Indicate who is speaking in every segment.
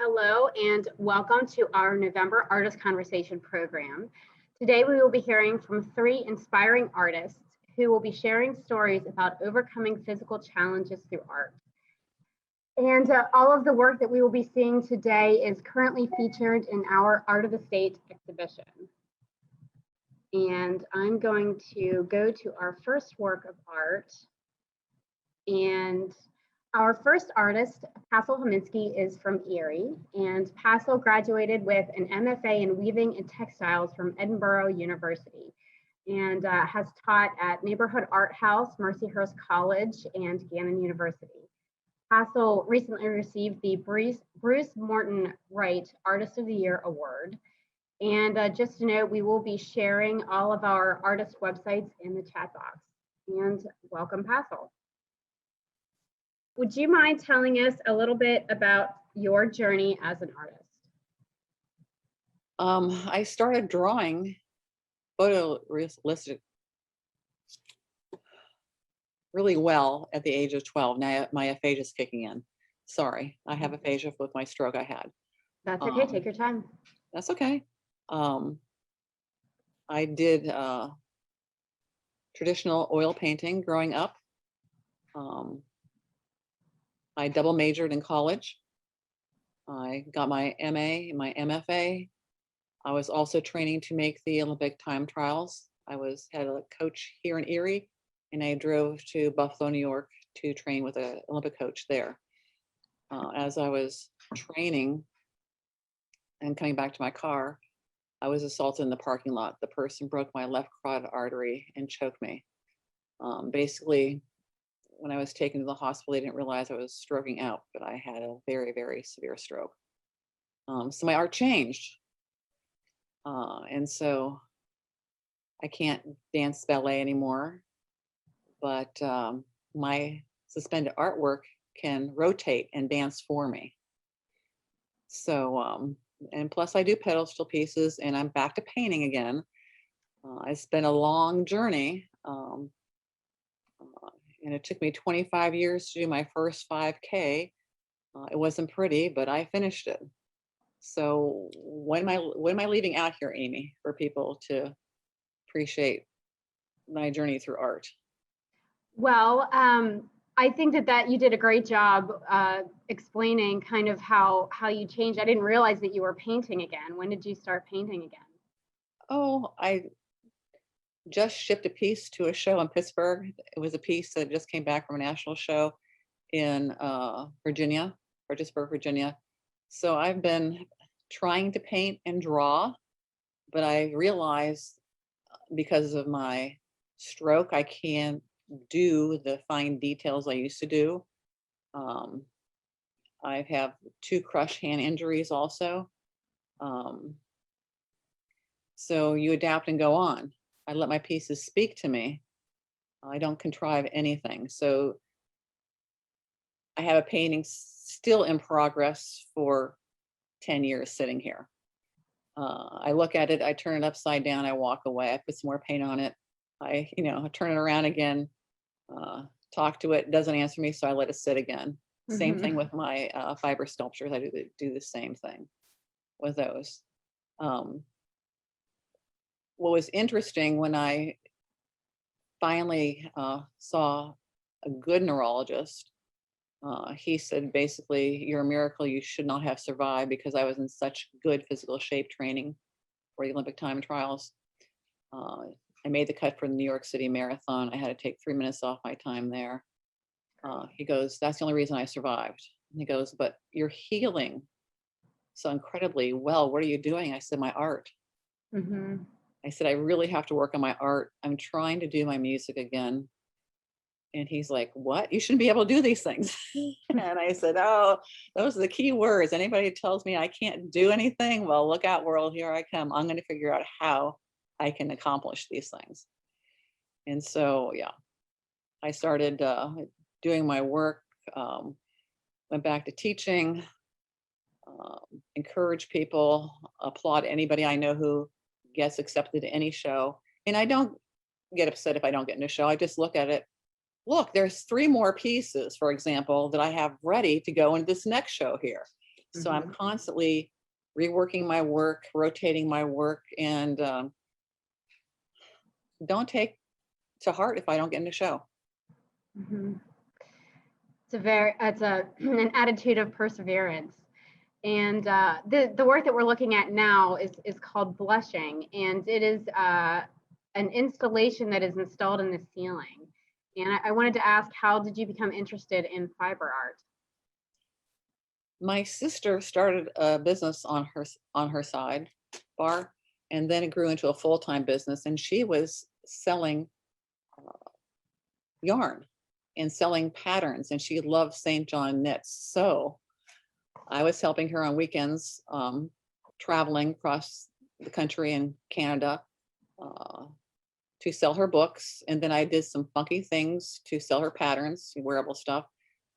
Speaker 1: Hello and welcome to our November Artist Conversation program. Today we will be hearing from three inspiring artists who will be sharing stories about overcoming physical challenges through art. And all of the work that we will be seeing today is currently featured in our Art of the State exhibition. And I'm going to go to our first work of art. And our first artist, Passle Helminski, is from Erie, and Passle graduated with an MFA in weaving and textiles from Edinburgh University, and has taught at Neighborhood Art House, Mercyhurst College, and Gannon University. Passle recently received the Bruce Morton Wright Artist of the Year Award. And just to note, we will be sharing all of our artist websites in the chat box. And welcome, Passle. Would you mind telling us a little bit about your journey as an artist?
Speaker 2: I started drawing photorealistic really well at the age of 12. Now my aphasia is kicking in. Sorry, I have aphasia with my stroke I had.
Speaker 1: That's okay, take your time.
Speaker 2: That's okay. I did traditional oil painting growing up. I double majored in college. I got my MA, my MFA. I was also training to make the Olympic time trials. I had a coach here in Erie, and I drove to Buffalo, New York to train with an Olympic coach there. As I was training and coming back to my car, I was assaulted in the parking lot. The person broke my left carotid artery and choked me. Basically, when I was taken to the hospital, they didn't realize I was stroking out, but I had a very, very severe stroke. So my art changed. And so I can't dance ballet anymore, but my suspended artwork can rotate and dance for me. So, and plus I do pedestal pieces, and I'm back to painting again. It's been a long journey. And it took me 25 years to do my first 5K. It wasn't pretty, but I finished it. So when am I leaving out here, Amy, for people to appreciate my journey through art?
Speaker 1: Well, I think that you did a great job explaining kind of how you changed. I didn't realize that you were painting again. When did you start painting again?
Speaker 2: Oh, I just shipped a piece to a show in Pittsburgh. It was a piece that just came back from a national show in Virginia, Fredericksburg, Virginia. So I've been trying to paint and draw, but I realized because of my stroke, I can't do the fine details I used to do. I have 2 crushed hand injuries also. So you adapt and go on. I let my pieces speak to me. I don't contrive anything. So I have a painting still in progress for 10 years sitting here. I look at it, I turn it upside down, I walk away, I put some more paint on it. I turn it around again, talk to it, doesn't answer me, so I let it sit again. Mm-hmm. Same thing with my fiber sculptures. I do the same thing with those. What was interesting when I finally saw a good neurologist, he said, basically, you're a miracle. You should not have survived, because I was in such good physical shape training for the Olympic time trials. I made the cut for the New York City Marathon. I had to take 3 minutes off my time there. He goes, that's the only reason I survived. And he goes, but you're healing so incredibly well. What are you doing? I said, my art. Mm-hmm. I said, I really have to work on my art. I'm trying to do my music again. And he's like, what? You shouldn't be able to do these things. And I said, oh, those are the key words. Anybody who tells me I can't do anything, well, look out, world, here I come. I'm going to figure out how I can accomplish these things. And so, yeah, I started doing my work, went back to teaching, encourage people, applaud anybody I know who gets accepted to any show. And I don't get upset if I don't get in a show. I just look at it. Look, there's 3 more pieces, for example, that I have ready to go in this next show here. So I'm constantly reworking my work, rotating my work, and don't take to heart if I don't get in a show.
Speaker 1: Mhm. It's an attitude of perseverance. And the work that we're looking at now is called blushing, and it is an installation that is installed in the ceiling. And I wanted to ask, how did you become interested in fiber art?
Speaker 2: My sister started a business on her side bar, and then it grew into a full-time business, and she was selling yarn and selling patterns, and she loved St. John knits. So I was helping her on weekends, traveling across the country and Canada to sell her books. And then I did some funky things to sell her patterns, wearable stuff.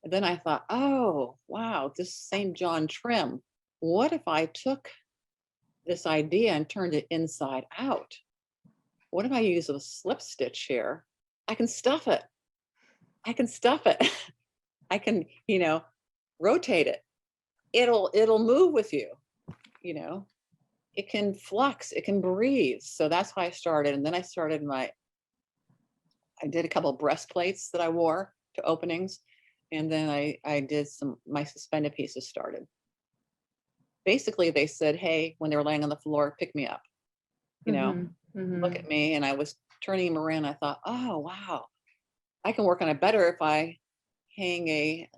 Speaker 2: And then I thought, oh, wow, this St. John trim. What if I took this idea and turned it inside out? What if I use a slip stitch here? I can stuff it. I can stuff it. I can, rotate it. It'll move with you, it can flux, it can breathe. So that's how I started. And then I did a couple of breastplates that I wore to openings. And then I did my suspended pieces started. Basically, they said, hey, when they were laying on the floor, pick me up, look at me. And I was turning them around. I thought, oh, wow, I can work on it better if I hang a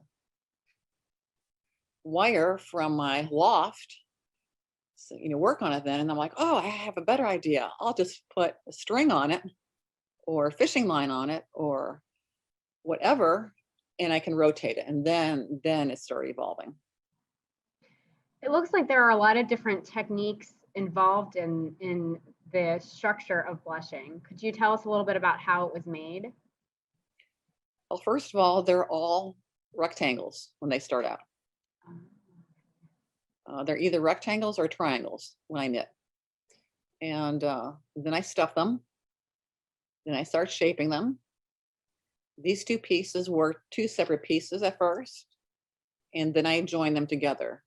Speaker 2: wire from my loft, so, work on it then. And I'm like, oh, I have a better idea. I'll just put a string on it or a fishing line on it or whatever, and I can rotate it. And then it started evolving.
Speaker 1: It looks like there are a lot of different techniques involved in the structure of blushing. Could you tell us a little bit about how it was made?
Speaker 2: Well, first of all, they're all rectangles when they start out. They're either rectangles or triangles when I knit. And then I stuff them. Then I start shaping them. These two pieces were two separate pieces at first, and then I join them together.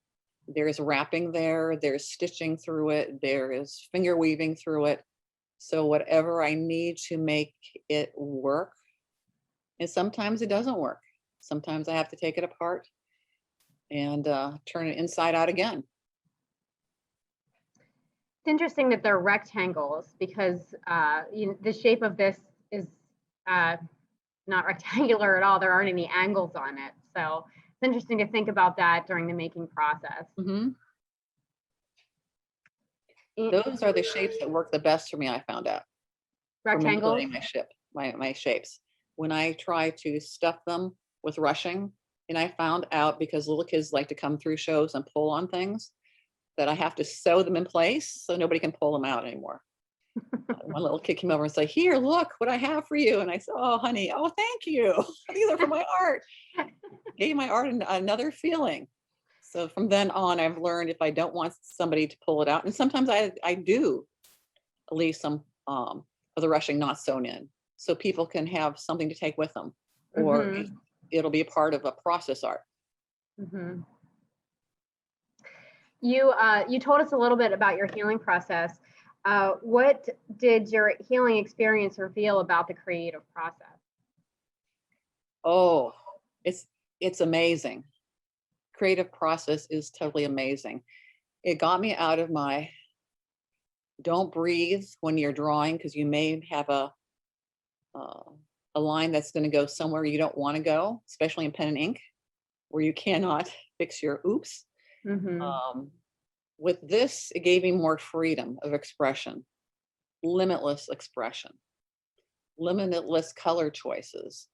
Speaker 2: There's wrapping there, there's stitching through it, there is finger weaving through it. So whatever I need to make it work, and sometimes it doesn't work. Sometimes I have to take it apart and turn it inside out again.
Speaker 1: It's interesting that they're rectangles because the shape of this is not rectangular at all. There aren't any angles on it. So it's interesting to think about that during the making process.
Speaker 2: Mm-hmm. Those are the shapes that work the best for me, I found out.
Speaker 1: Rectangles?
Speaker 2: My shapes. When I try to stuff them with rushing, and I found out, because little kids like to come through shows and pull on things, that I have to sew them in place so nobody can pull them out anymore. One little kid came over and said, here, look what I have for you. And I said, oh, honey, oh, thank you. These are for my art. Gave my art another feeling. So from then on, I've learned if I don't want somebody to pull it out, and sometimes I do leave some of the rushing not sewn in, so people can have something to take with them, or it'll be a part of a process art.
Speaker 1: Mm-hmm. You told us a little bit about your healing process. What did your healing experience reveal about the creative process?
Speaker 2: Oh, it's amazing. Creative process is totally amazing. It got me out of my don't breathe when you're drawing, because you may have a line that's going to go somewhere you don't want to go, especially in pen and ink, where you cannot fix your oops. With this, it gave me more freedom of expression, limitless expression, limitless color choices,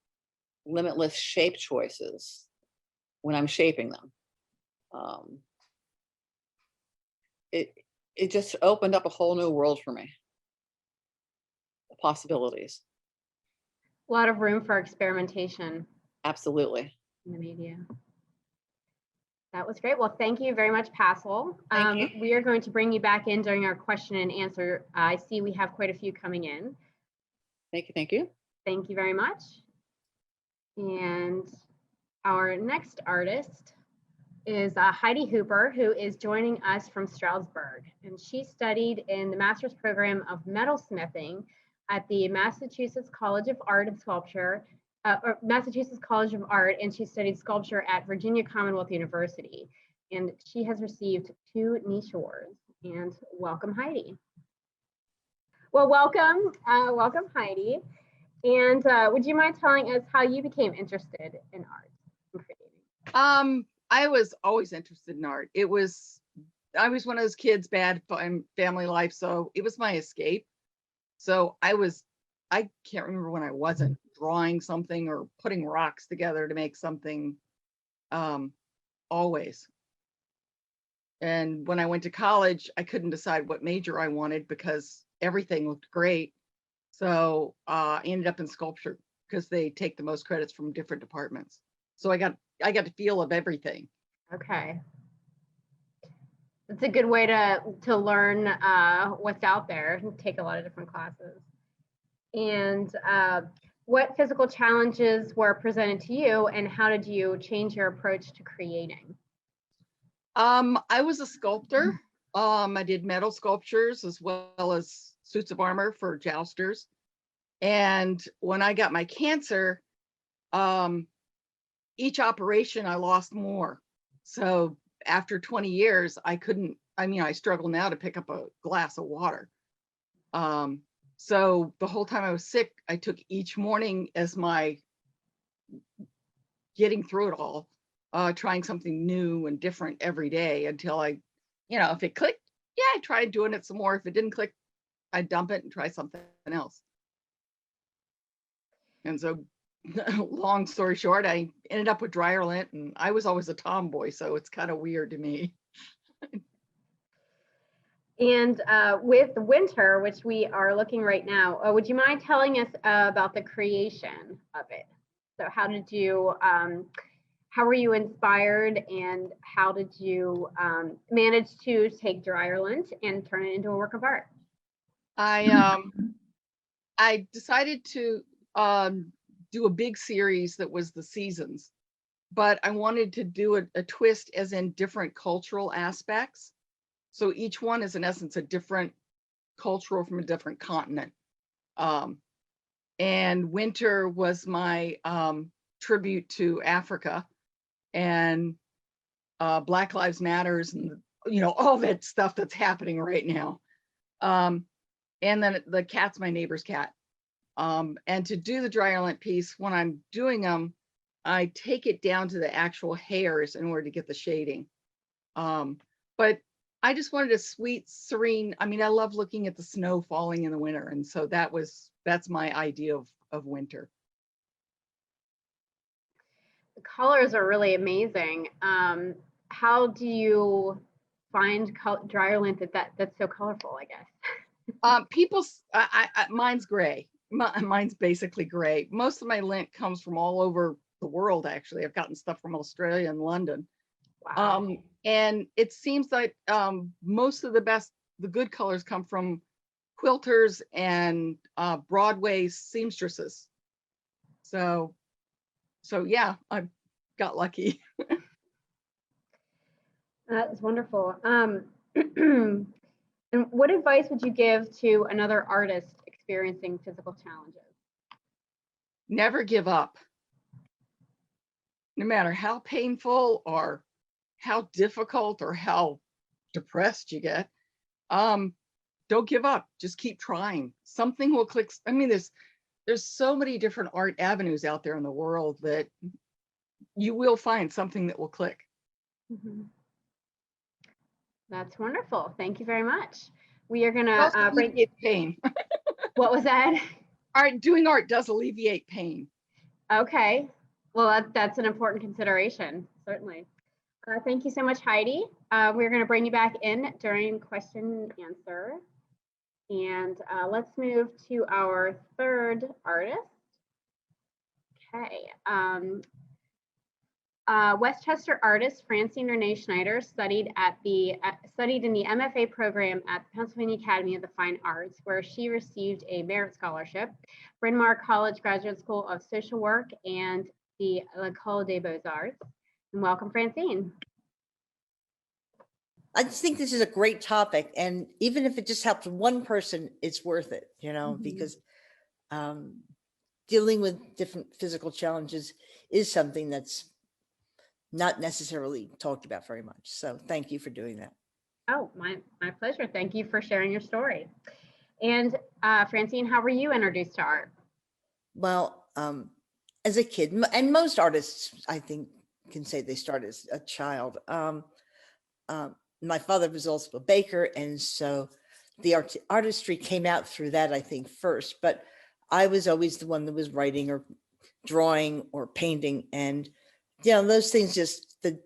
Speaker 2: limitless shape choices when I'm shaping them. It just opened up a whole new world for me, the possibilities.
Speaker 1: A lot of room for experimentation.
Speaker 2: Absolutely.
Speaker 1: In the media. That was great. Well, thank you very much, Passle.
Speaker 2: Thank you.
Speaker 1: We are going to bring you back in during our question and answer. I see we have quite a few coming in.
Speaker 2: Thank you. Thank you.
Speaker 1: Thank you very much. And our next artist is Heidi Hooper, who is joining us from Stroudsburg. And she studied in the master's program of metalsmithing at the Massachusetts College of Art and Sculpture, or Massachusetts College of Art, and she studied sculpture at Virginia Commonwealth University. And she has received 2 niche awards. And welcome, Heidi. Well, welcome, welcome, Heidi. And would you mind telling us how you became interested in art and creating?
Speaker 3: I was always interested in art. I was one of those kids, bad family life, so it was my escape. So I can't remember when I wasn't drawing something or putting rocks together to make something, always. And when I went to college, I couldn't decide what major I wanted because everything looked great. So I ended up in sculpture because they take the most credits from different departments. So I got the feel of everything.
Speaker 1: Okay. It's a good way to learn what's out there and take a lot of different classes. And what physical challenges were presented to you, and how did you change your approach to creating?
Speaker 3: I was a sculptor. I did metal sculptures as well as suits of armor for jousters. And when I got my cancer, each operation I lost more. So after 20 years, I struggle now to pick up a glass of water. So the whole time I was sick, I took each morning as my getting through it all, trying something new and different every day until if it clicked, yeah, I tried doing it some more. If it didn't click, I'd dump it and try something else. And so long story short, I ended up with dryer lint, and I was always a tomboy, so it's kind of weird to me.
Speaker 1: And with winter, which we are looking right now, would you mind telling us about the creation of it? So how were you inspired, and how did you manage to take dryer lint and turn it into a work of art?
Speaker 3: I decided to do a big series that was the seasons, but I wanted to do a twist as in different cultural aspects. So each one is in essence a different cultural from a different continent. And winter was my tribute to Africa and Black Lives Matters and all that stuff that's happening right now. And then the cat's my neighbor's cat. And to do the dryer lint piece, when I'm doing them, I take it down to the actual hairs in order to get the shading. But I just wanted a sweet, serene, I love looking at the snow falling in the winter. And so that's my idea of winter.
Speaker 1: The colors are really amazing. How do you find dryer lint that's so colorful, I guess?
Speaker 3: Mine's gray. Mine's basically gray. Most of my lint comes from all over the world, actually. I've gotten stuff from Australia and London.
Speaker 1: Wow.
Speaker 3: And it seems like most of the good colors come from quilters and Broadway seamstresses. So yeah, I got lucky.
Speaker 1: That is wonderful. And what advice would you give to another artist experiencing physical challenges?
Speaker 3: Never give up. No matter how painful or how difficult or how depressed you get, don't give up. Just keep trying. Something will click. There's so many different art avenues out there in the world that you will find something that will click.
Speaker 1: Mm-hmm. That's wonderful. Thank you very much. We are gonna
Speaker 3: alleviate pain.
Speaker 1: What was that?
Speaker 3: Doing art does alleviate pain.
Speaker 1: Okay. Well, that's an important consideration, certainly. Thank you so much, Heidi. We're going to bring you back in during question and answer. And let's move to our third artist. Okay. Westchester artist Francine Renee Schneider studied in the MFA program at the Pennsylvania Academy of the Fine Arts, where she received a merit scholarship, Bryn Mawr College Graduate School of Social Work, and the L'École des Beaux-Arts. And welcome, Francine.
Speaker 4: I just think this is a great topic, and even if it just helps one person, it's worth it, you know,
Speaker 1: Mhm.
Speaker 4: because dealing with different physical challenges is something that's not necessarily talked about very much. So thank you for doing that.
Speaker 1: Oh, my pleasure. Thank you for sharing your story. And Francine, how were you introduced to art?
Speaker 4: Well, as a kid, and most artists, I think, can say they start as a child. My father was also a baker, and so the artistry came out through that, I think, first. But I was always the one that was writing or drawing or painting, and you know, those things just I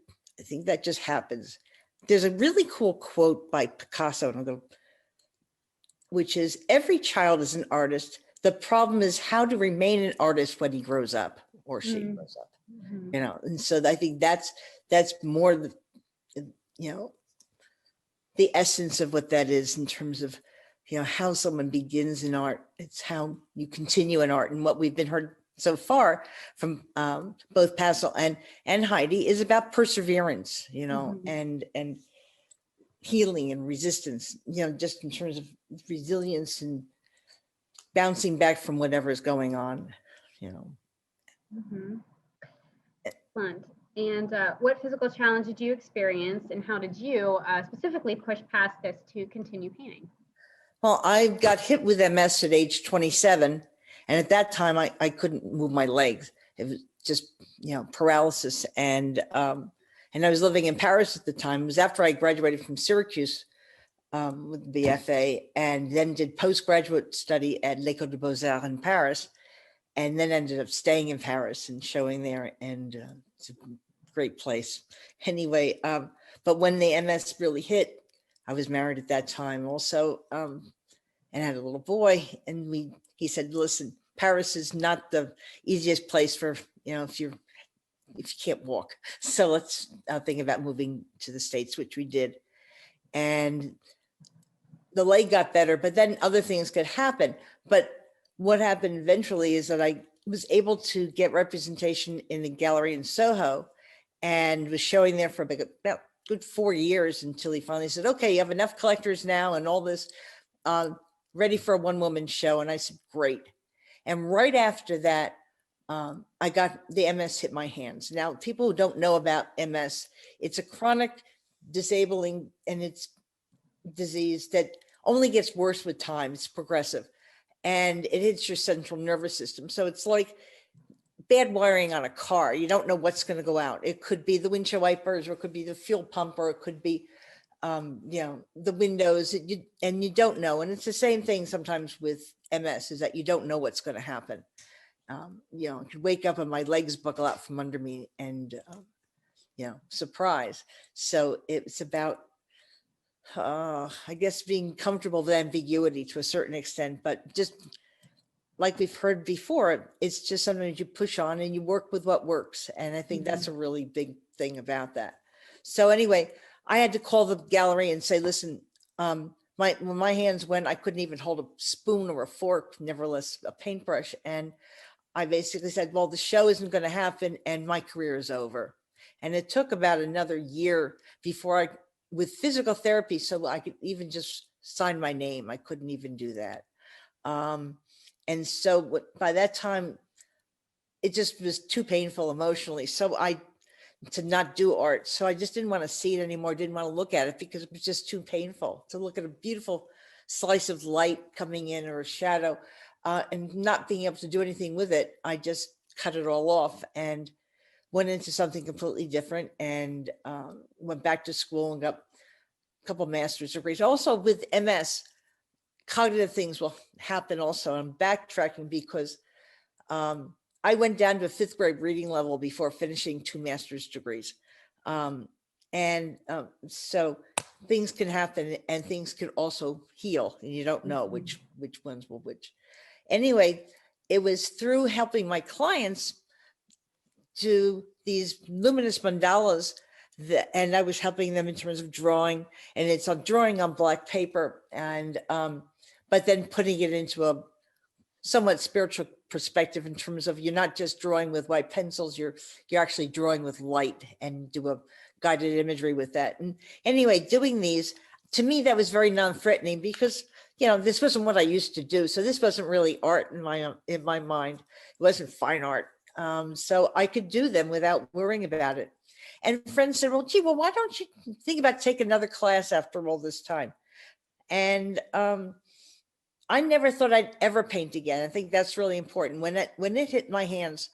Speaker 4: think that just happens. There's a really cool quote by Picasso, which is, "Every child is an artist. The problem is how to remain an artist when he grows up or she grows up."
Speaker 1: Mhm.
Speaker 4: You know, and so I think that's more the, you know, the essence of what that is in terms of, you know, how someone begins in art. It's how you continue in art, and what we've been heard so far from both Passle and Heidi is about perseverance, you know,
Speaker 1: Mhm.
Speaker 4: and healing and resistance, you know, just in terms of resilience and bouncing back from whatever is going on, you know.
Speaker 1: Mhm. Excellent. And what physical challenge did you experience, and how did you specifically push past this to continue painting?
Speaker 4: Well, I got hit with MS at age 27. And at that time, I couldn't move my legs. It was just, you know, paralysis. And I was living in Paris at the time. It was after I graduated from Syracuse with the BFA, and then did postgraduate study at l'École des Beaux-Arts in Paris, and then ended up staying in Paris and showing there. And it's a great place. Anyway, but when the MS really hit, I was married at that time also, and had a little boy. And he said, "Listen, Paris is not the easiest place for, you know, if you can't walk. So let's think about moving to the States," which we did. And the leg got better, but then other things could happen. But what happened eventually is that I was able to get representation in the gallery in Soho, and was showing there for about good 4 years, until he finally said, "Okay, you have enough collectors now and all this, ready for a one-woman show." And I said, "Great." And right after that, I got the MS hit my hands. Now, people who don't know about MS, it's a chronic disabling, and it's disease that only gets worse with time. It's progressive, and it hits your central nervous system. So it's like bad wiring on a car. You don't know what's going to go out. It could be the windshield wipers, or it could be the fuel pump, or it could be, you know, the windows, and you don't know. And it's the same thing sometimes with MS, is that you don't know what's going to happen. You know, I could wake up and my legs buckle out from under me, and, you know, surprise. So it's about, I guess, being comfortable with ambiguity to a certain extent, but just like we've heard before, it's just something you push on and you work with what works. And I think that's a really big thing about that. So anyway, I had to call the gallery and say, "Listen, when my hands went, I couldn't even hold a spoon or a fork, nevertheless a paintbrush." And I basically said, "Well, the show isn't going to happen and my career is over." And it took about another year before with physical therapy, so I could even just sign my name. I couldn't even do that. And so by that time, it just was too painful emotionally. So to not do art. So I just didn't want to see it anymore. Didn't want to look at it, because it was just too painful to look at a beautiful slice of light coming in, or a shadow, and not being able to do anything with it. I just cut it all off and went into something completely different, and went back to school and got a couple of master's degrees. Also with MS, cognitive things will happen also. I'm backtracking because I went down to a 5th grade reading level before finishing 2 master's degrees. So things can happen, and things can also heal, and you don't know which ones will which. Anyway, it was through helping my clients do these luminous mandalas and I was helping them in terms of drawing, and it's on drawing on black paper, and but then putting it into a somewhat spiritual perspective, in terms of you're not just drawing with white pencils, you're actually drawing with light, and do a guided imagery with that. And anyway, doing these, to me, that was very non-threatening because, you know, this wasn't what I used to do. So this wasn't really art in my mind. It wasn't fine art. So I could do them without worrying about it. And friends said, well, gee, well, why don't you think about taking another class after all this time? And I never thought I'd ever paint again. I think that's really important. When it hit my hands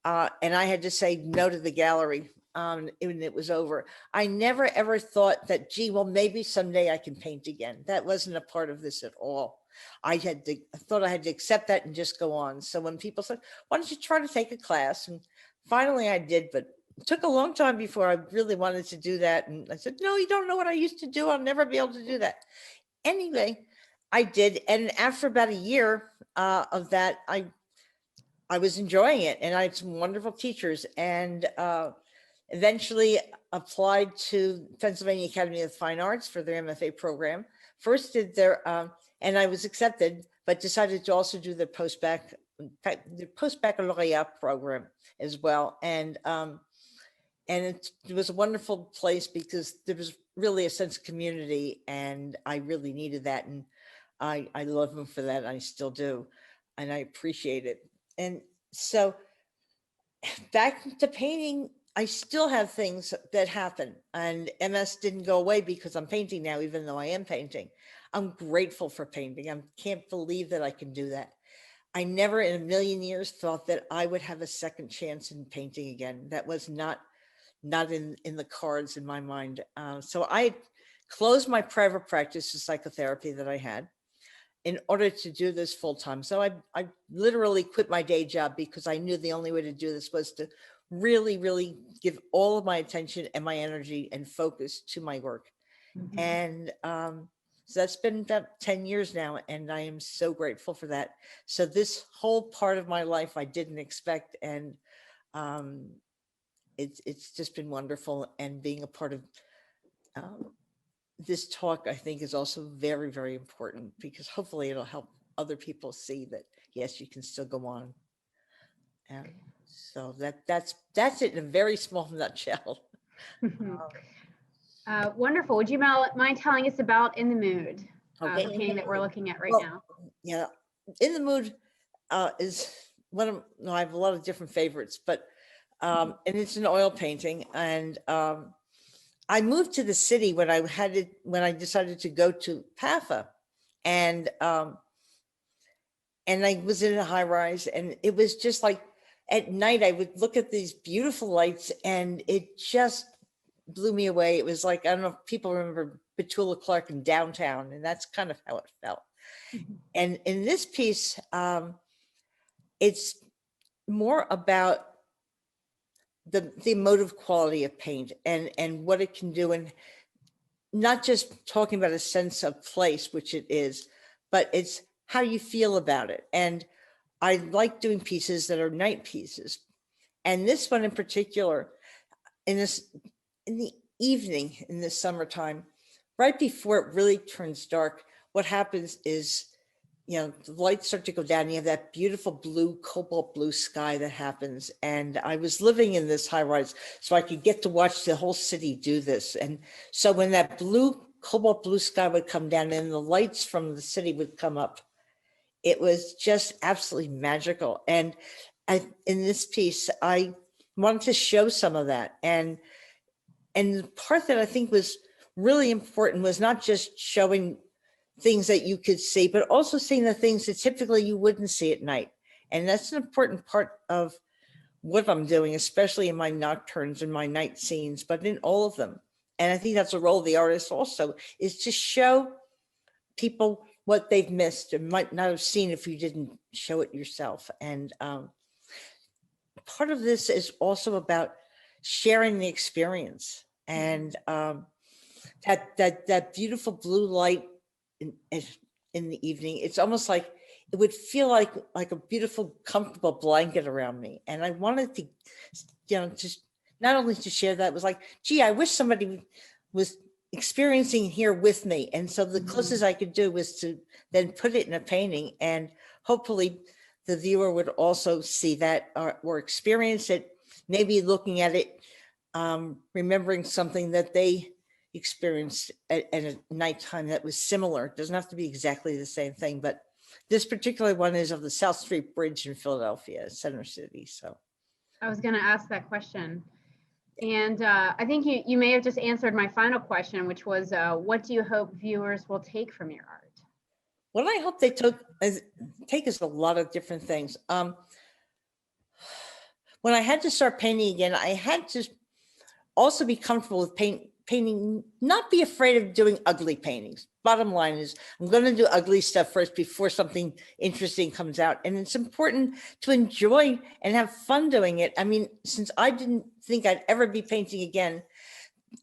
Speaker 4: and I had to say no to the gallery, when it was over, I never ever thought that, gee, well, maybe someday I can paint again. That wasn't a part of this at all. I thought I had to accept that and just go on. So when people said, why don't you try to take a class? And finally I did, but it took a long time before I really wanted to do that. And I said, no, you don't know what I used to do. I'll never be able to do that. Anyway, I did. And after about a year of that, I was enjoying it. And I had some wonderful teachers and eventually applied to Pennsylvania Academy of Fine Arts for their MFA program. First did their, and I was accepted, but decided to also do the post-baccalaureate program as well. And it was a wonderful place because there was really a sense of community and I really needed that. And I love them for that. I still do. And I appreciate it. And so back to painting, I still have things that happen and MS didn't go away because I'm painting now, even though I am painting. I'm grateful for painting. I can't believe that I can do that. I never in a million years thought that I would have a second chance in painting again. That was not in the cards in my mind. So I closed my private practice of psychotherapy that I had in order to do this full time. So I literally quit my day job because I knew the only way to do this was to really, really give all of my attention and my energy and focus to my work.
Speaker 1: Mhm.
Speaker 4: And so that's been about 10 years now, and I am so grateful for that. So this whole part of my life I didn't expect, and it's just been wonderful. And being a part of this talk, I think, is also very, very important because hopefully it'll help other people see that, yes, you can still go on. And so that's it in a very small nutshell.
Speaker 1: Wonderful. Would you mind telling us about In the Mood,
Speaker 4: Okay.
Speaker 1: the painting that we're looking at right
Speaker 4: Well,
Speaker 1: now?
Speaker 4: Yeah, In the Mood is one of, no, I have a lot of different favorites, but and it's an oil painting. And I moved to the city when I decided to go to PAFA, and I was in a high rise, and it was just like at night I would look at these beautiful lights, and it just blew me away. It was like, I don't know if people remember Petula Clark in Downtown, and that's kind of how it felt.
Speaker 1: Mhm.
Speaker 4: And in this piece, it's more about the emotive quality of paint and what it can do, and not just talking about a sense of place, which it is, but it's how you feel about it. And I like doing pieces that are night pieces. And this one in particular, in the evening in the summertime, right before it really turns dark, what happens is, you know, the lights start to go down. You have that beautiful blue, cobalt blue sky that happens. And I was living in this high rise, so I could get to watch the whole city do this. And so when that blue, cobalt blue sky would come down and the lights from the city would come up, it was just absolutely magical. And in this piece, I wanted to show some of that. And the part that I think was really important was not just showing things that you could see, but also seeing the things that typically you wouldn't see at night. And that's an important part of what I'm doing, especially in my nocturnes and my night scenes, but in all of them. And I think that's a role of the artist also, is to show people what they've missed and might not have seen if you didn't show it yourself. And part of this is also about sharing the experience. And that beautiful blue light in the evening, it's almost like it would feel like a beautiful, comfortable blanket around me. And I wanted to, you know, just not only to share that, it was like, gee, I wish somebody was experiencing here with me. And so the closest I could do was to then put it in a painting, and hopefully the viewer would also see that or experience it, maybe looking at it remembering something that they experienced at a nighttime that was similar. It doesn't have to be exactly the same thing, but this particular one is of the South Street Bridge in Philadelphia, Center City. So
Speaker 1: I was going to ask that question. And I think you may have just answered my final question, which was, what do you hope viewers will take from your art?
Speaker 4: what I hope they take is a lot of different things. When I had to start painting again, I had to also be comfortable with painting, not be afraid of doing ugly paintings. Bottom line is I'm going to do ugly stuff first before something interesting comes out. And it's important to enjoy and have fun doing it. I mean, since I didn't think I'd ever be painting again,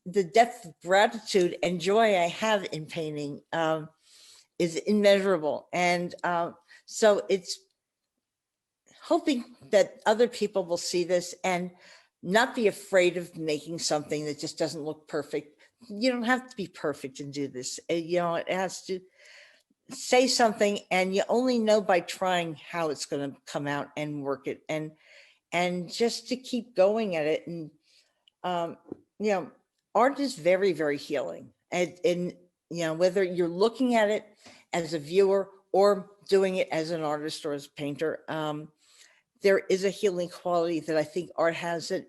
Speaker 4: the depth of gratitude and joy I have in painting is immeasurable. And so it's hoping that other people will see this and not be afraid of making something that just doesn't look perfect. You don't have to be perfect and do this. You know, it has to say something, and you only know by trying how it's going to come out and work it, and just to keep going at it. And you know, art is very, very healing. And you know, whether you're looking at it as a viewer or doing it as an artist or as a painter, there is a healing quality that I think art has that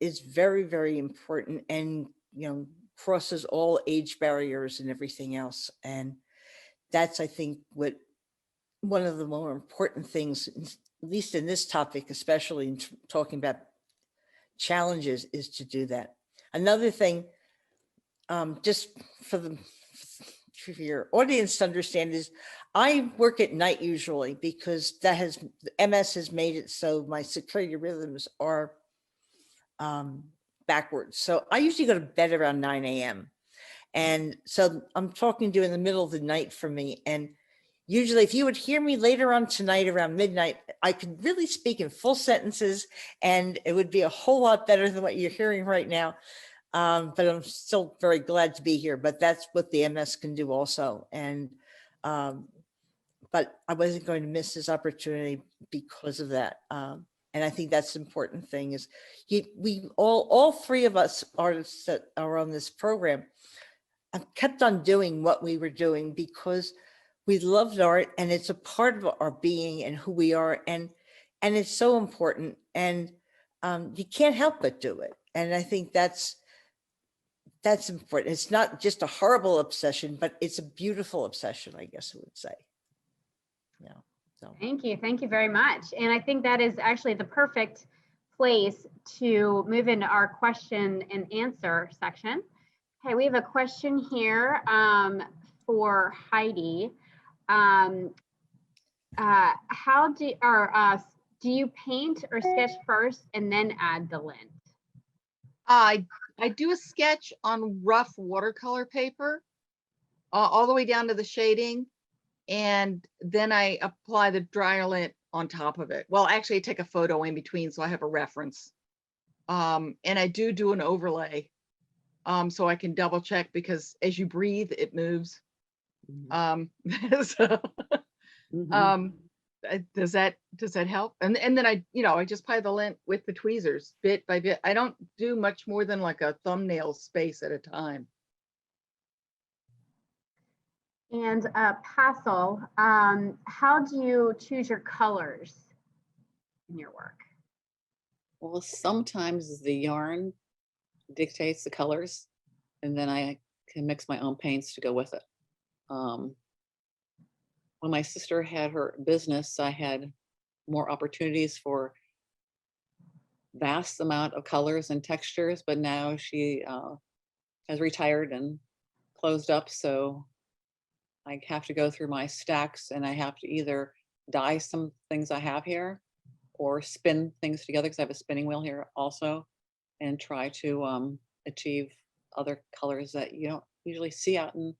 Speaker 4: is very, very important, and you know, crosses all age barriers and everything else. And that's, I think, what one of the more important things, at least in this topic, especially in talking about challenges, is to do that. Another thing, just for your audience to understand, is I work at night usually, because MS has made it so my circadian rhythms are backwards. So I usually go to bed around 9 a.m. And so I'm talking to you in the middle of the night for me. And usually if you would hear me later on tonight around midnight, I could really speak in full sentences, and it would be a whole lot better than what you're hearing right now. But I'm still very glad to be here. But that's what the MS can do also. And but I wasn't going to miss this opportunity because of that. And I think that's the important thing is we all three of us artists that are on this program have kept on doing what we were doing because we loved art, and it's a part of our being and who we are. And it's so important, and you can't help but do it. And I think that's important. It's not just a horrible obsession, but it's a beautiful obsession, I guess I would say. Yeah. So.
Speaker 1: Thank you very much. And I think that is actually the perfect place to move into our question and answer section. Okay, we have a question here for Heidi. Do you paint or sketch first and then add the lint?
Speaker 3: I do a sketch on rough watercolor paper, all the way down to the shading, and then I apply the dryer lint on top of it. Well, actually I take a photo in between so I have a reference. And I do an overlay so I can double check, because as you breathe, it moves. So, does that help? And then I just apply the lint with the tweezers bit by bit. I don't do much more than like a thumbnail space at a time.
Speaker 1: And Passle, how do you choose your colors in your work?
Speaker 2: Well, sometimes the yarn dictates the colors, and then I can mix my own paints to go with it. When my sister had her business, I had more opportunities for vast amount of colors and textures, but now she has retired and closed up. So I have to go through my stacks, and I have to either dye some things I have here or spin things together, because I have a spinning wheel here also, and try to achieve other colors that you don't usually see out in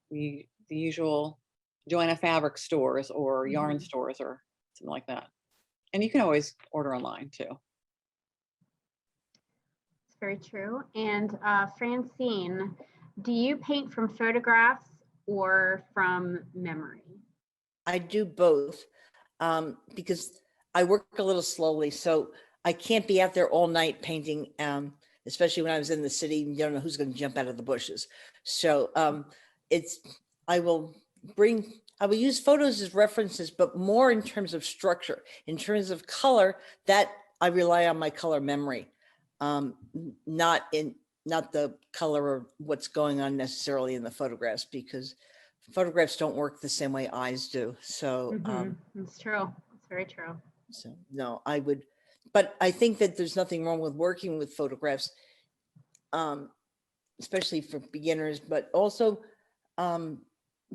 Speaker 2: the usual Joanna fabric stores or yarn stores or something like that. And you can always order online too.
Speaker 1: It's very true. And Francine, do you paint from photographs or from memory?
Speaker 4: I do both because I work a little slowly. So I can't be out there all night painting, especially when I was in the city. You don't know who's going to jump out of the bushes. So it's, I will use photos as references, but more in terms of structure, in terms of color, that I rely on my color memory, not the color or what's going on necessarily in the photographs, because photographs don't work the same way eyes do. So,
Speaker 1: It's true. It's very true.
Speaker 4: so no, but I think that there's nothing wrong with working with photographs, especially for beginners, but also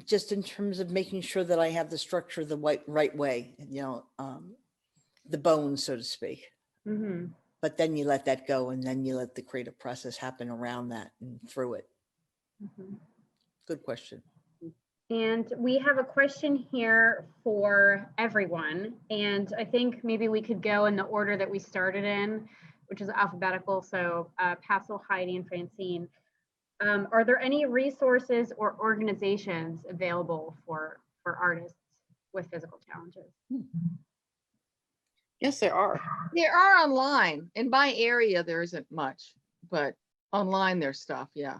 Speaker 4: just in terms of making sure that I have the structure the right way, the bones, so to speak. But then you let that go, and then you let the creative process happen around that and through it. Good question.
Speaker 1: And we have a question here for everyone. And I think maybe we could go in the order that we started in, which is alphabetical. So Passle, Heidi, and Francine. Are there any resources or organizations available for artists with physical challenges?
Speaker 2: Yes, there are.
Speaker 3: There are online. In my area, there isn't much, but online there's stuff. Yeah.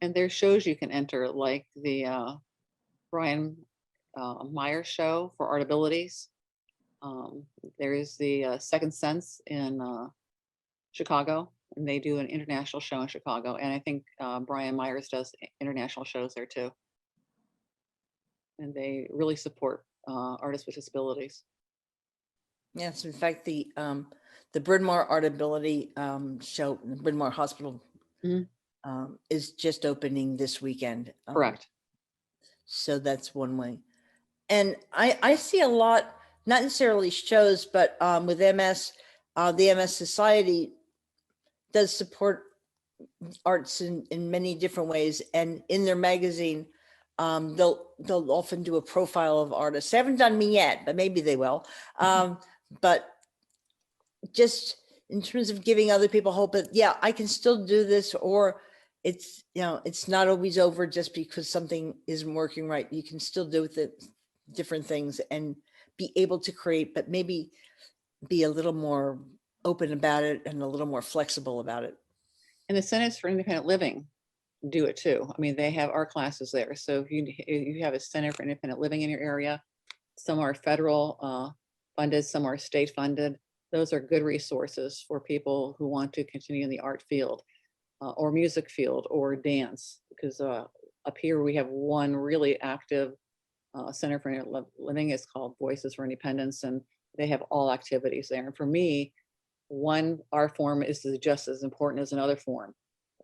Speaker 2: And there's shows you can enter, like the Brian Meyer show for Art Abilities. There is the Second Sense in Chicago, and they do an international show in Chicago. And I think Brian Myers does international shows there too. And they really support artists with disabilities.
Speaker 4: Yes, in fact, the Bryn Mawr Art Ability show, the Bryn Mawr Hospital, is just opening this weekend.
Speaker 2: Correct.
Speaker 4: So that's one way. And I see a lot, not necessarily shows, but with MS, the MS Society does support arts in many different ways. And in their magazine, they'll often do a profile of artists. They haven't done me yet, but maybe they will. But just in terms of giving other people hope that, yeah, I can still do this, or it's, it's not always over just because something isn't working right. You can still do with it different things and be able to create, but maybe be a little more open about it and a little more flexible about it.
Speaker 2: And the Centers for Independent Living do it too. I mean, they have art classes there. So if you have a Center for Independent Living in your area, some are federal funded, some are state funded. Those are good resources for people who want to continue in the art field or music field or dance, because up here we have one really active Center for Independent Living. It's called Voices for Independence, and they have all activities there. And for me, one art form is just as important as another form.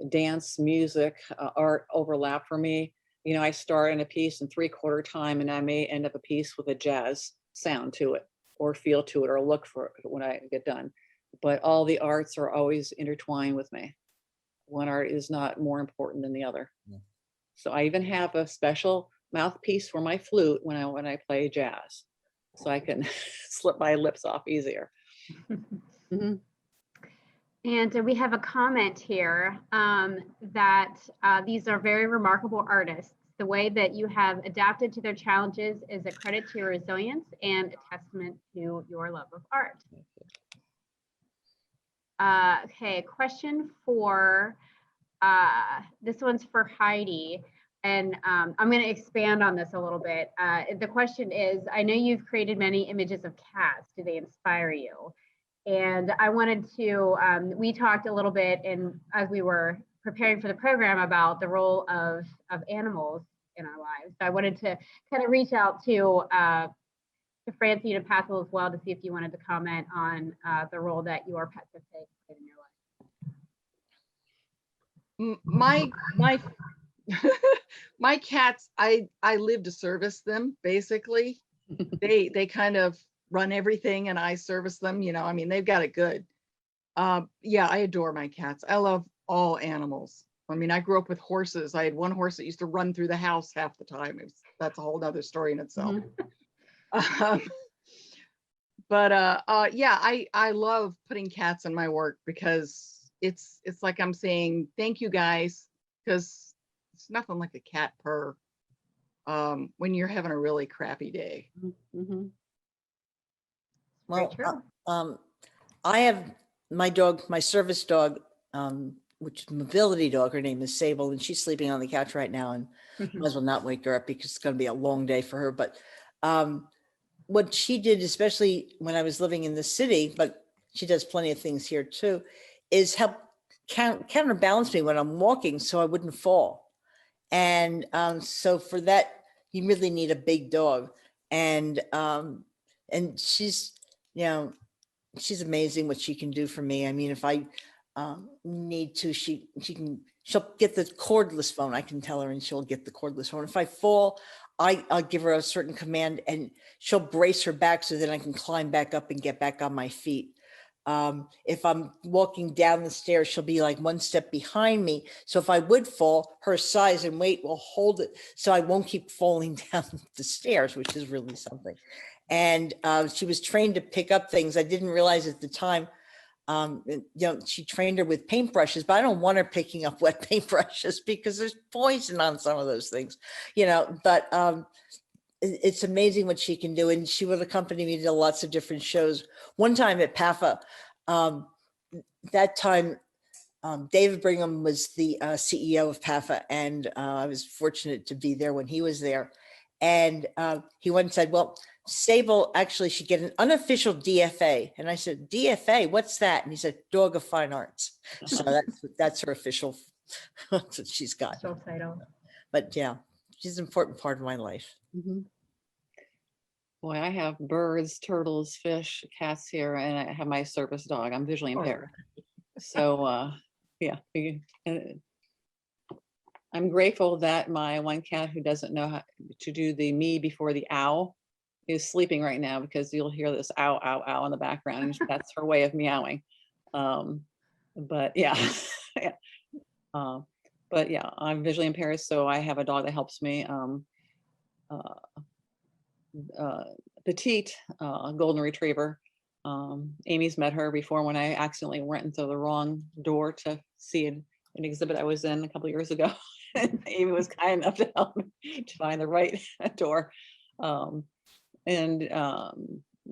Speaker 2: Dance, music, art overlap for me. I start in a piece in 3/4 time, and I may end up a piece with a jazz sound to it, or feel to it, or look for it when I get done. But all the arts are always intertwined with me. One art is not more important than the other.
Speaker 4: Yeah.
Speaker 2: So I even have a special mouthpiece for my flute when I play jazz, so I can slip my lips off easier.
Speaker 1: And we have a comment here that these are very remarkable artists. The way that you have adapted to their challenges is a credit to your resilience and a testament to your love of art. Okay, question for, this one's for Heidi. And I'm going to expand on this a little bit. The question is, I know you've created many images of cats. Do they inspire you? And I wanted to, we talked a little bit as we were preparing for the program about the role of animals in our lives. So I wanted to kind of reach out to Francine and Passle as well to see if you wanted to comment on the role that your pets have played in your life.
Speaker 3: My cats, I live to service them, basically. They kind of run everything and I service them, I mean, they've got it good. Yeah, I adore my cats. I love all animals. I mean, I grew up with horses. I had one horse that used to run through the house half the time. That's a whole nother story in itself. But yeah, I love putting cats in my work because it's like I'm saying, thank you guys, because it's nothing like a cat purr when you're having a really crappy day.
Speaker 4: Well, I have my dog, my service dog, which is a mobility dog. Her name is Sable, and she's sleeping on the couch right now, and might as well not wake her up because it's going to be a long day for her. But what she did, especially when I was living in the city, but she does plenty of things here too, is help counterbalance me when I'm walking so I wouldn't fall. And so for that, you really need a big dog. And she's, you know, she's amazing what she can do for me. I mean, if I need to, she'll get the cordless phone. I can tell her and she'll get the cordless phone. If I fall, I'll give her a certain command and she'll brace her back so that I can climb back up and get back on my feet. If I'm walking down the stairs, she'll be like one step behind me. So if I would fall, her size and weight will hold it so I won't keep falling down the stairs, which is really something. And she was trained to pick up things. I didn't realize at the time, you know, she trained her with paintbrushes, but I don't want her picking up wet paintbrushes because there's poison on some of those things, you know, but it's amazing what she can do. And she would accompany me to lots of different shows. One time at PAFA, that time, David Brigham was the CEO of PAFA, and I was fortunate to be there when he was there. And he went and said, well, Sable actually should get an unofficial DFA. And I said, DFA, what's that? And he said, Dog of Fine Arts. So that's her official, that's what she's got.
Speaker 1: Official title.
Speaker 4: But yeah, she's an important part of my life.
Speaker 2: Boy, I have birds, turtles, fish, cats here, and I have my service dog. I'm visually impaired. So yeah, I'm grateful that my one cat who doesn't know how to do the me before the ow is sleeping right now, because you'll hear this ow, ow, ow in the background. And that's her way of meowing. But yeah, yeah. But yeah, I'm visually impaired, so I have a dog that helps me. Petite golden retriever. Amy's met her before when I accidentally went into the wrong door to see an exhibit I was in a couple of years ago. And Amy was kind enough to help me to find the right door. And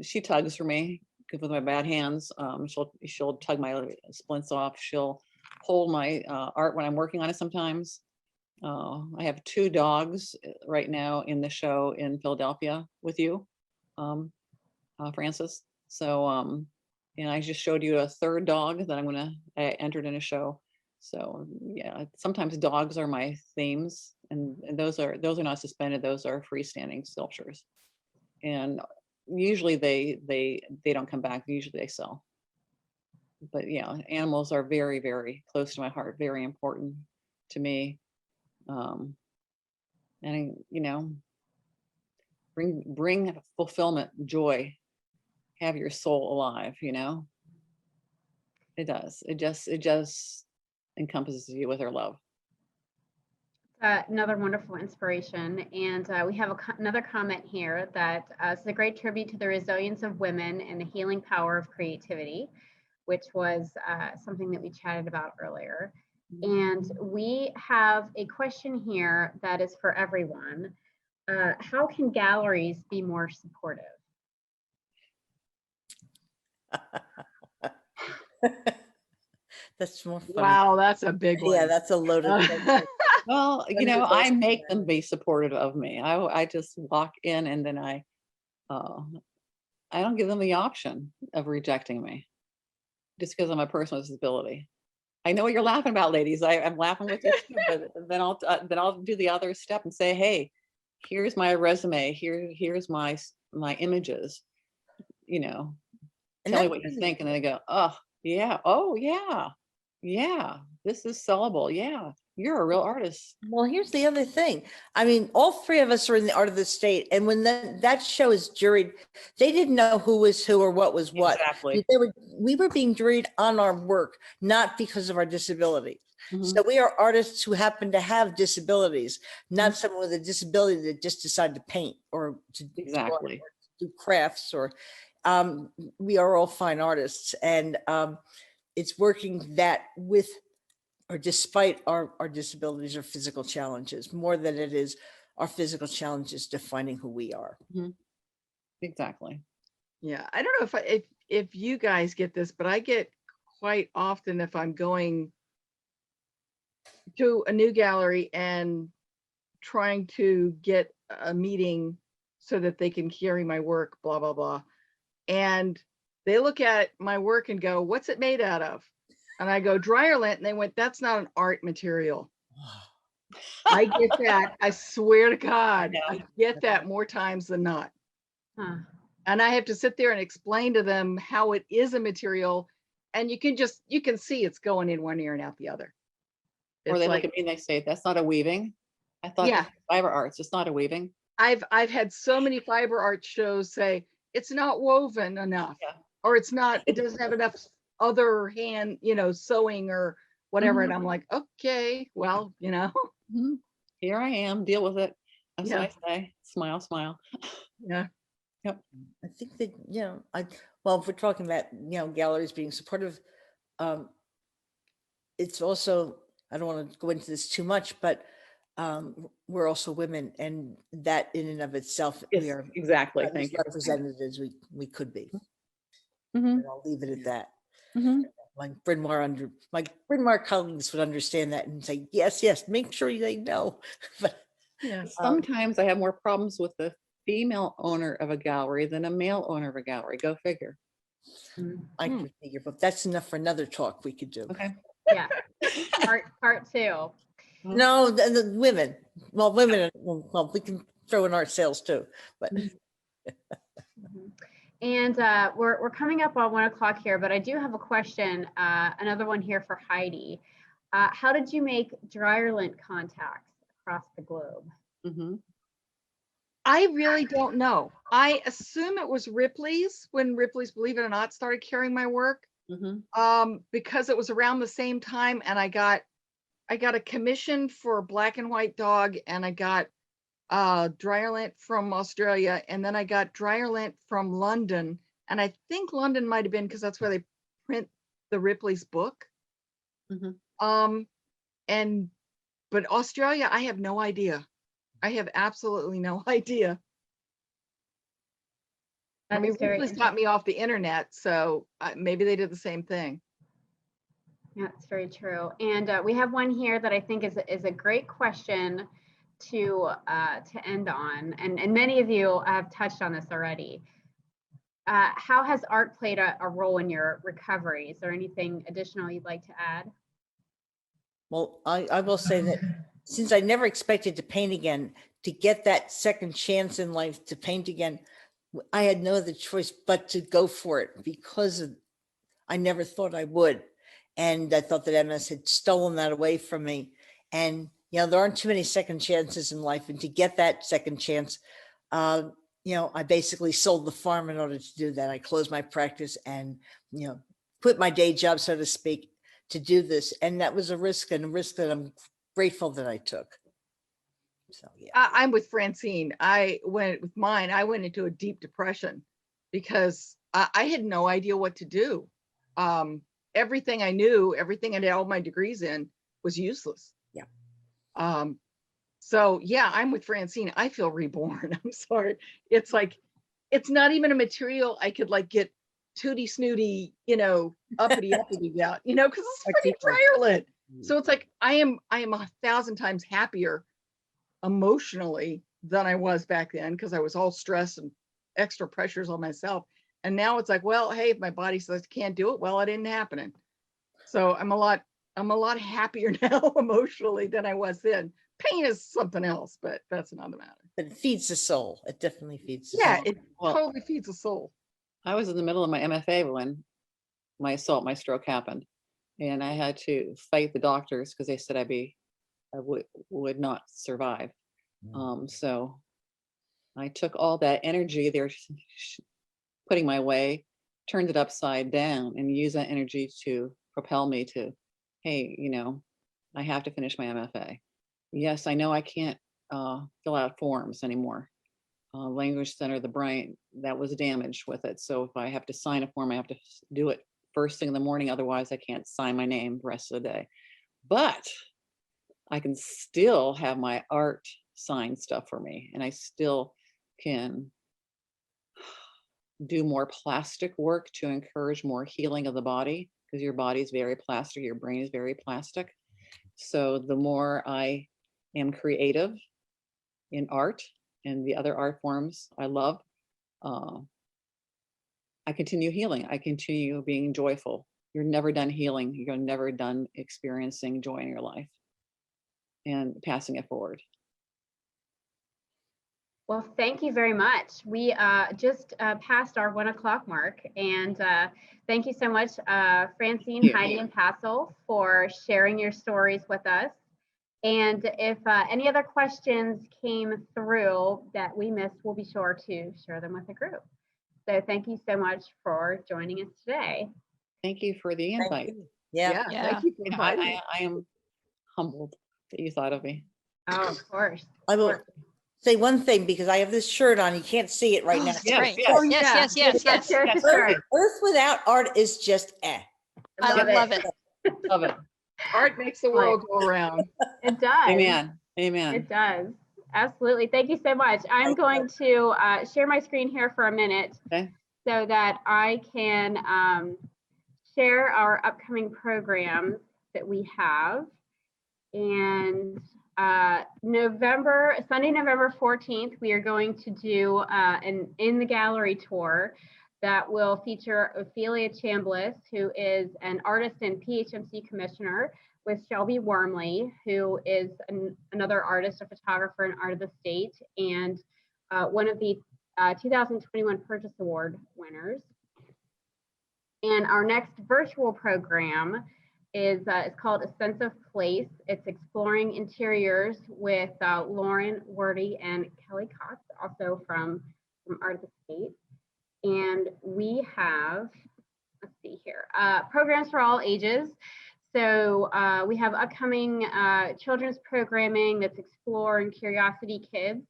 Speaker 2: she tugs for me with my bad hands. She'll tug my splints off. She'll hold my art when I'm working on it sometimes. I have 2 dogs right now in the show in Philadelphia with you, Francis. So, and I just showed you a 3rd dog that I entered in a show. So yeah, sometimes dogs are my themes, and those are not suspended. Those are freestanding sculptures, and usually they don't come back. Usually they sell. But yeah, animals are very, very close to my heart. Very important to me. And you know, bring fulfillment, joy, have your soul alive, you know. It does. It just encompasses you with her love.
Speaker 1: Another wonderful inspiration. And we have another comment here that it's a great tribute to the resilience of women and the healing power of creativity, which was something that we chatted about earlier. And we have a question here that is for everyone. How can galleries be more supportive?
Speaker 4: That's more fun.
Speaker 3: Wow, that's a big one.
Speaker 4: Yeah, that's a loaded question.
Speaker 2: Well, you know, I make them be supportive of me. I just walk in, and then I don't give them the option of rejecting me just because I'm a person with disability. I know what you're laughing about, ladies. I'm laughing with you too, but then I'll do the other step and say, hey, here's my resume. Here's my images. You know, tell me what you think, and then they go, oh yeah, this is sellable. Yeah, you're a real artist.
Speaker 4: Well, here's the other thing. I mean, all 3 of us are in the Art of the State, and when that show is juried, they didn't know who was who or what was what.
Speaker 2: Exactly.
Speaker 4: We were being juried on our work, not because of our disability.
Speaker 2: Mhm.
Speaker 4: So we are artists who happen to have disabilities, not someone with a disability that just decided to paint or to
Speaker 2: Exactly.
Speaker 4: do crafts. Or we are all fine artists, and it's working that with or despite our disabilities or physical challenges, more than it is our physical challenges defining who we are.
Speaker 2: Exactly.
Speaker 3: Yeah, I don't know if you guys get this, but I get quite often if I'm going to a new gallery and trying to get a meeting so that they can carry my work, blah, blah, blah. And they look at my work and go, what's it made out of? And I go, dryer lint. And they went, that's not an art material. I get that. I swear to God, I get that more times than not.
Speaker 1: Huh.
Speaker 3: And I have to sit there and explain to them how it is a material. And you can see it's going in one ear and out the other.
Speaker 2: Or
Speaker 3: It's
Speaker 2: they
Speaker 3: like,
Speaker 2: look at me and they say, that's not a weaving. I thought
Speaker 3: Yeah.
Speaker 2: this was fiber arts, it's not a weaving.
Speaker 3: I've had so many fiber art shows say it's not woven enough,
Speaker 2: Yeah.
Speaker 3: or it doesn't have enough other hand, sewing or whatever. And I'm like, okay, well,
Speaker 2: Mhm. Here I am, deal with it. That's
Speaker 3: Yeah.
Speaker 2: what I say. Smile, smile.
Speaker 3: yeah,
Speaker 4: I think that, well, if we're talking about, galleries being supportive, it's also, I don't want to go into this too much, but we're also women, and that in and of itself, we
Speaker 2: Yes,
Speaker 4: are
Speaker 2: exactly.
Speaker 4: not as
Speaker 2: Thank you.
Speaker 4: represented as we could be.
Speaker 2: Mhm,
Speaker 4: And I'll leave it at that.
Speaker 2: mhm.
Speaker 4: My Bryn Mawr colleagues would understand that and say, yes, make sure they know. But
Speaker 3: yeah.
Speaker 2: Sometimes I have more problems with the female owner of a gallery than a male owner of a gallery. Go figure.
Speaker 4: I
Speaker 3: Hmm.
Speaker 4: could figure, but that's enough for another talk we could do.
Speaker 2: Okay.
Speaker 1: Yeah. Part two.
Speaker 4: No, the women, well, we can throw in art sales too, but
Speaker 1: Mhm. And we're coming up on 1 o'clock here, but I do have a question, another one here for Heidi. How did you make dryer lint contacts across the globe?
Speaker 2: Mhm.
Speaker 3: I really don't know. I assume it was Ripley's when Ripley's, believe it or not, started carrying my work.
Speaker 2: Mhm.
Speaker 3: Because it was around the same time, and I got a commission for Black and White Dog, and I got dryer lint from Australia, and then I got dryer lint from London, and I think London might have been because that's where they print the Ripley's book.
Speaker 2: Mhm.
Speaker 3: But Australia, I have no idea. I have absolutely no idea. I
Speaker 1: That
Speaker 3: mean,
Speaker 1: is very
Speaker 3: Ripley's got me off the internet, so maybe they did the same thing.
Speaker 1: Yeah, it's very true. And we have one here that I think is a great question to end on, and many of you have touched on this already. How has art played a role in your recovery? Is there anything additional you'd like to add?
Speaker 4: well, I will say that since I never expected to paint again, to get that second chance in life to paint again, I had no other choice but to go for it because I never thought I would. And I thought that MS had stolen that away from me. And, there aren't too many second chances in life. And to get that second chance, I basically sold the farm in order to do that. I closed my practice and, quit my day job, so to speak, to do this. And that was a risk that I'm grateful that I took. So, yeah.
Speaker 3: I'm with Francine. I went into a deep depression because I had no idea what to do. Everything I knew, everything I had all my degrees in was useless.
Speaker 4: Yeah.
Speaker 3: So yeah, I'm with Francine. I feel reborn. I'm sorry. It's like, it's not even a material I could like get tooty snooty, uppity about, because it's freaking dryer lint. So it's like, I am 1,000 times happier emotionally than I was back then because I was all stressed and extra pressures on myself. And now it's like, well, hey, if my body says I can't do it, well, it ain't happening. So I'm a lot happier now emotionally than I was then. Pain is something else, but that's another matter.
Speaker 4: But it feeds the soul. It definitely feeds the
Speaker 3: Yeah,
Speaker 4: soul.
Speaker 3: it totally feeds the soul.
Speaker 2: I was in the middle of my MFA when my stroke happened, and I had to fight the doctors because they said I would not survive. So I took all that energy they're putting my way, turned it upside down, and used that energy to propel me to, hey, I have to finish my MFA. Yes, I know I can't fill out forms anymore. Language center, the brain, that was damaged with it. So if I have to sign a form, I have to do it first thing in the morning. Otherwise, I can't sign my name the rest of the day. But I can still have my art sign stuff for me, and I still can do more plastic work to encourage more healing of the body, because your body is very plastic, your brain is very plastic. So the more I am creative in art and the other art forms I love, I continue healing. I continue being joyful. You're never done healing. You're never done experiencing joy in your life and passing it forward.
Speaker 1: Well, thank you very much. We just passed our 1 o'clock mark, and thank you so much, Francine,
Speaker 2: Yeah.
Speaker 1: Heidi, and Passle, for sharing your stories with us. And if any other questions came through that we missed, we'll be sure to share them with the group. So thank you so much for joining us today.
Speaker 2: Thank you for the
Speaker 4: Thank
Speaker 2: invite.
Speaker 4: you. Yeah.
Speaker 3: Thank
Speaker 5: Yeah.
Speaker 3: you for
Speaker 2: You know,
Speaker 3: inviting me.
Speaker 2: I am humbled that you thought of me.
Speaker 1: Oh, of course.
Speaker 4: I will say one thing because I have this shirt on. You can't see it right
Speaker 5: Oh,
Speaker 4: now.
Speaker 5: that's
Speaker 2: Yes,
Speaker 5: great.
Speaker 2: yes.
Speaker 3: Oh,
Speaker 5: Yes,
Speaker 3: yeah.
Speaker 5: yes, yes, yes.
Speaker 1: Share the
Speaker 2: Yes.
Speaker 1: shirt.
Speaker 4: Earth without art is just eh.
Speaker 5: I love it.
Speaker 2: Love it.
Speaker 3: Art makes the world go around.
Speaker 1: It does.
Speaker 2: Amen. Amen.
Speaker 1: It does. Absolutely. Thank you so much. I'm going to share my screen here for a minute
Speaker 2: Okay.
Speaker 1: so that I can share our upcoming programs that we have. And Sunday, November 14th, we are going to do an in the gallery tour that will feature Ophelia Chambliss, who is an artist and PHMC commissioner, with Shelby Wormley, who is another artist, a photographer, and art of the state, and one of the 2021 Purchase Award winners. And our next virtual program is called A Sense of Place. It's exploring interiors with Lauren Wordy and Kelly Cox, also from Art of the State. And we have, let's see here, programs for all ages. So we have upcoming children's programming that's Explore and Curiosity Kids.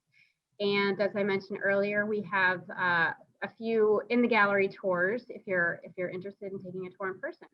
Speaker 1: And as I mentioned earlier, we have a few in the gallery tours if you're interested in taking a tour in person.